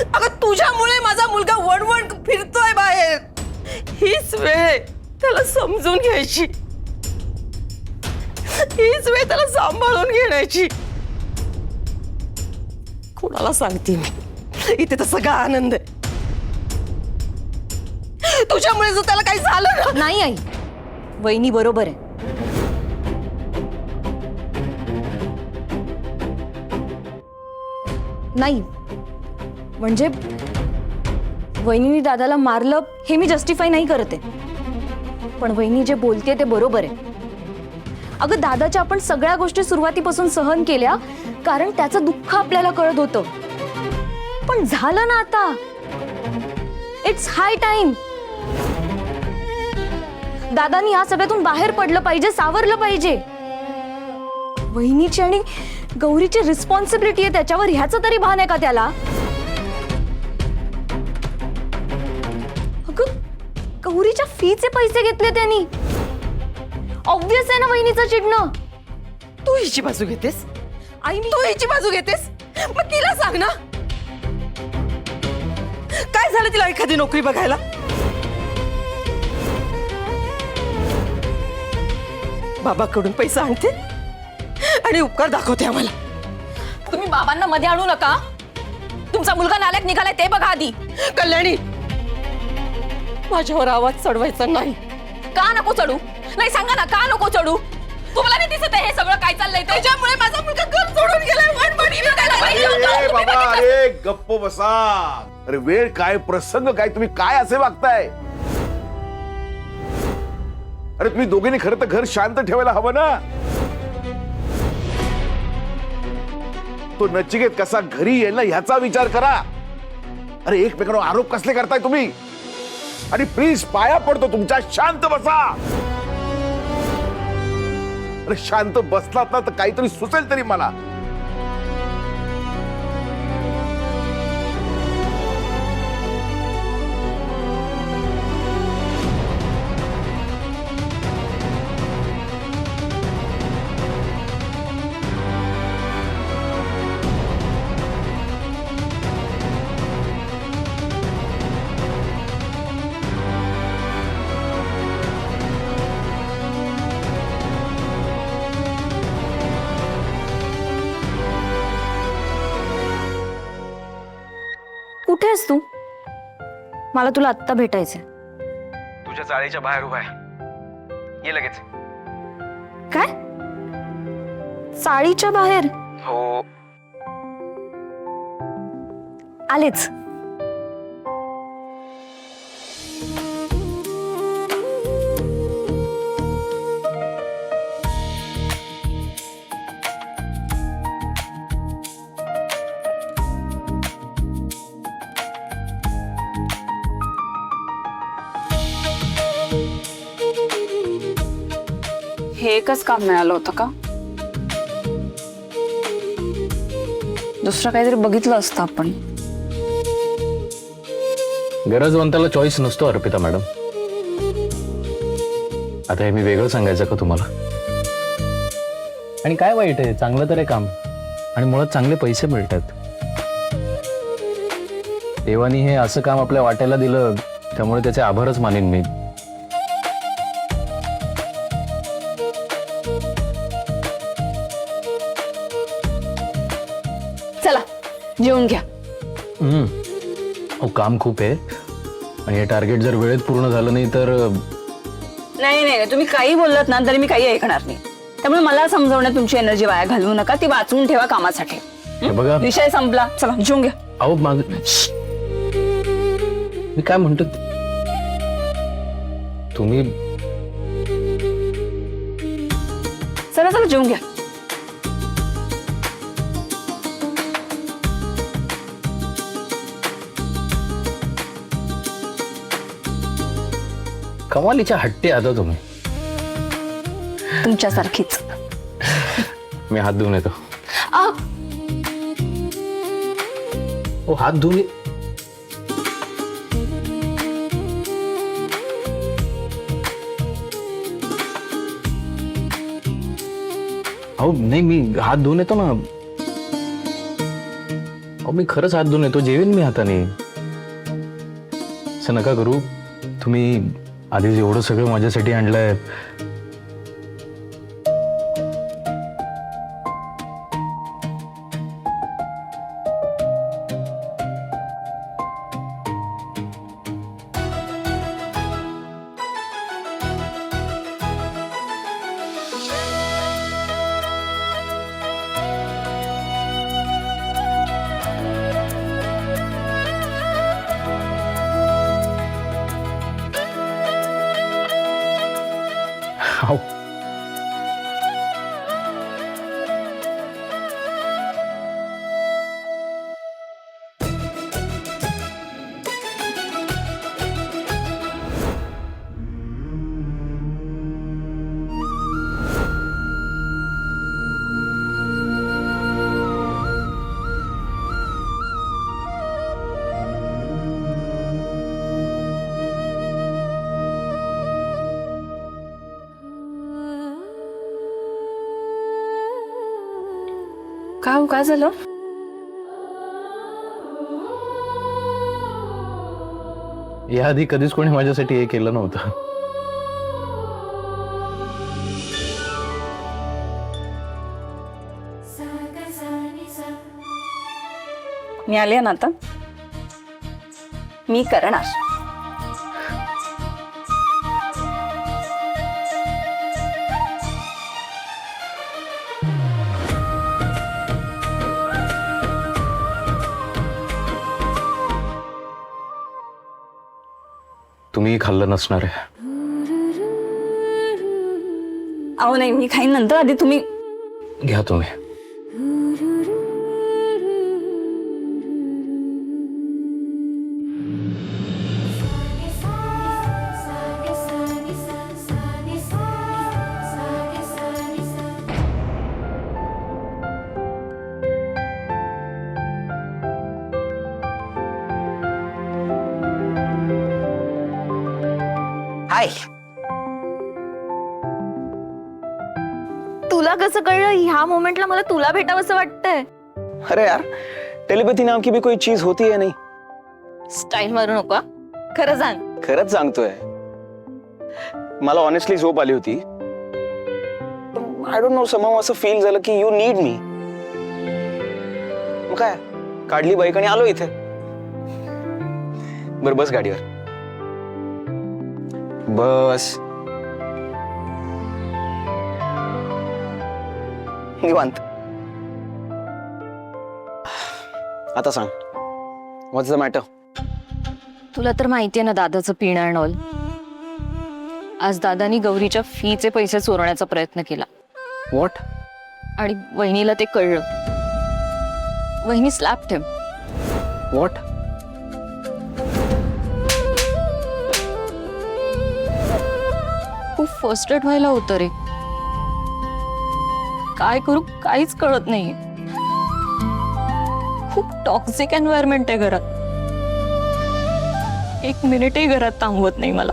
अगं तुझ्यामुळे माझा मुलगा वणवण फिरतोय बाहेर. हीच वेळ त्याला समजून घ्यायची, हीच वेळ त्याला सांभाळून घेण्याची. कोणाला सांगते मी, इथे तर सगळा आनंद आहे. तुझ्यामुळे जर त्याला काही झालं ना. नाही आई, वहिनी बरोबर आहे. नाही म्हणजे वहिनीने दादाला मारलं हे मी जस्टिफाय नाही करते, पण वहिनी जे बोलते ते बरोबर आहे. अगं दादाच्या आपण सगळ्या गोष्टी सुरुवातीपासून सहन केल्या कारण त्याचं दुःख आपल्याला कळत होतं. पण झालं ना आता. It's high time. दादानी या सगळ्यातून बाहेर पडलं पाहिजे, सावरलं पाहिजे. वहिनीची आणि गौरीची रिस्पॉन्सिबिलिटी आहे त्याच्यावर, ह्याचं तरी भान आहे का त्याला? अगं गौरीच्या फीचे पैसे घेतले त्यांनी. ऑब्वियस आहे ना वहिनीचं चिडणं. तू हिची बाजू घेतेस आई, तू हिची बाजू घेतेस. मग तिला सांग ना, काय झालं तिला एखादी नोकरी बघायला? बाबाकडून पैसा आणते आणि उपकार दाखवते आम्हाला. तुम्ही बाबांना मध्ये आणू नका. तुमचा मुलगा नालायक निघालाय ते बघा आधी. कल्याणी, माझ्यावर आवाज चढवायचा नाही. का नको चढू? नाही सांगा ना, का नको चढू? तुम्हाला नाही दिसत आहे हे सगळं काय चाललंय? त्याच्यामुळे माझा मुलगा घर सोडून गेलाय. अरे बाबा, अरे गप्प बसा. अरे वेळ काय, प्रसंग काय, तुम्ही काय असे वागताय? अरे तुम्ही दोघींनी खरं तर घर शांत ठेवायला हवं ना. तो नचिकेत कसा घरी येईल ना ह्याचा विचार करा. अरे एकमेकांवर आरोप कसले करताय तुम्ही? आणि प्लीज पाया पडतो तुमच्या, शांत बसा. अरे शांत बसलात ना तर काहीतरी सुचेल तरी मला. कुठे आहेस तू? मला तुला आत्ता भेटायचंय. तुझ्या चाळीच्या बाहेर उभा आहे, ये लगेच. काय? चाळीच्या बाहेर? हो. आलेच. हे एकच काम मिळालं होतं का? दुसरं काहीतरी बघितलं असतं आपण. गरजवंताला चॉईस नसतो अर्पिता मॅडम. आता हे मी वेगळं सांगायचं का तुम्हाला? आणि काय वाईट आहे, चांगलं तर आहे काम, आणि मुळात चांगले पैसे मिळतात. देवानी हे असं काम आपल्या वाट्याला दिलं त्यामुळे त्याचे आभारच मानेन मी. चला जेवून घ्या. हो काम खूप आहे आणि हे टार्गेट जर वेळेत पूर्ण झालं नाही तर. नाही नाही, तुम्ही काही बोललात ना तरी मी काही ऐकणार नाही. त्यामुळे मला समजवण्यात तुमची एनर्जी वाया घालवू नका. ती वाचवून ठेवा कामासाठी. हे बघा, विषय संपला. चला जेवून घ्या. अहो माझं, मी काय म्हणतो, तुम्ही चला चला जेवून घ्या. कमालीच्या हट्टी आता तुम्ही. तुमच्यासारखीच. मी हात धुवून येतो. आ, ओ हात धुवून अहो नाही, मी हात धुवून येतो ना. अहो मी खरंच हात धुवून येतो, जेवेन मी हाताने. असं नका करू. तुम्ही आधीच एवढं सगळं माझ्यासाठी आणलंय. अहो, का हो, काय झालं? याआधी कधीच कोणी माझ्यासाठी हे केलं नव्हतं. मी आले ना आता, मी करणार. तुम्ही खाल्लं नसणार आहे. अहो नाही, मी खाईन नंतर, आधी तुम्ही. घ्या तुम्ही. हाय. तुला कसं कळलं ह्या मोमेंटला मला तुला भेटावंसं वाटतंय? अरे यार, टेलीपॅथी नाम की भी कोई चीज होती है नहीं. स्टाईल मारू नको हा. खरं सांग. खरंच सांगतोय. मला ऑनेस्टली झोप आली होती. आय डोंट नो, समहाऊ असं फील झालं की यू नीड मी. मग काय, काढली बाईक आणि आलो इथे. बर बस गाडीवर. बस. निवांत. आता सांग, व्हॉट्स द मॅटर? तुला तर माहितीये ना दादाचं पिणं अँड ऑल. आज दादानी गौरीच्या फीचे पैसे चोरण्याचा प्रयत्न केला. व्हॉट? आणि वहिनीला ते कळलं. वहिनी स्लॅप्ड हिम. व्हॉट? खूप फ्रस्ट्रेट व्हायला होतं रे. काय करू काहीच कळत नाही. खूप टॉक्सिक एन्व्हायरमेंट आहे घरात. एक मिनिटही घरात थांबवत नाही मला.